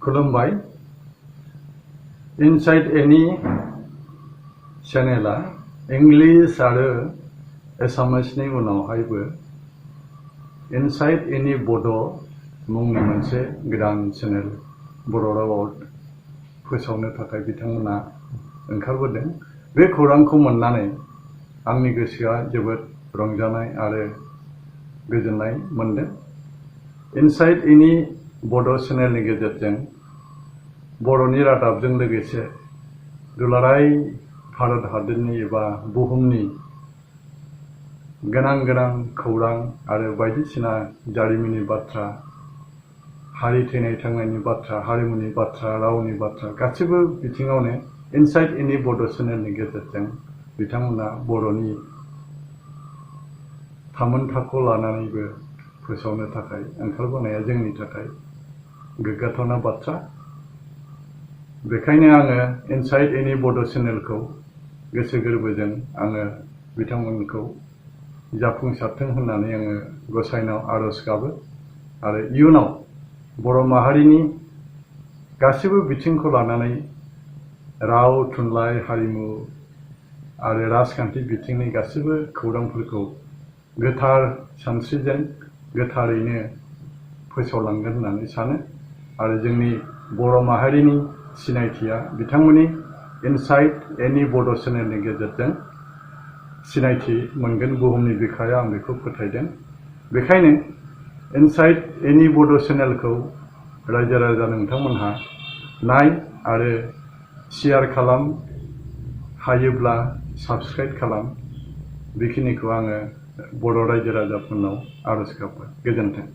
खुलुमबाय InsideNE चेनेला English आरो एसामिसनि उनावहायबो InsideNE BODO मुंनि मोनसे गोदान चेनेल बर' रावाव फोसावनो थाखाय बिथांमोना ओंखारबोदों। बे खौरांखौ मोननानै आंनि गोसोआ जोबोद रंजानाय आरो गोजोननाय मोनदों। InsideNE BODO चेनेलनि गेजेरजों बर'नि रादाबजों लोगोसे दुलाराय भारत हादरनि एबा बुहुमनि गोनां खौरां आरो बायदिसिना जारिमिननि बाथ्रा, हारि थैनाय थांनायनि बाथ्रा, हारिमुनि बाथ्रा, रावनि बाथ्रा गासिबो बिथिङावनो InsideNE BODO चेनेलनि गेजेरजों बिथांमोना बर'नि थामोनथाखौ लानानैबो फोसावनो थाखाय ओंखारबोनाया जोंनि थाखाय गोग्गाथावना बाथ्रा। बेखायनो आङो InsideNE BODO चेनेलखौ गोसो गोरबोजों आङो बिथांमोनखौ जाफुंसारथों होननानै आङो गसाइनाव आरज गाबो आरो इयुनाव बर' माहारिनि गासिबो बिथिंखौ लानानै राव, थुनलाइ, हारिमु आरो राजखान्थि बिथिंनि गासिबो खौरांफोरखौ गोथार सानस्रिजों गोथारैनो फोसावलांगोन होननानै सानो आरो जोंनि बर' माहारिनि सिनायथिया बिथांमोननि InsideNE BODO चेनेलनि गेजेरजों सिनायथि मोनगोन बुहुमनि बिखायाव आं बेखौ फोथायदों। बेखायनो InsideNE BODO चेनेलखौ रायजो राजा नोंथांमोनहा नाय आरो शेयार खालाम, हायोब्ला साबस्क्राइब खालाम। बेखिनिखौ आङो बर' रायजो राजाफोरनाव आरज गाबबाय। गोजोन्थों।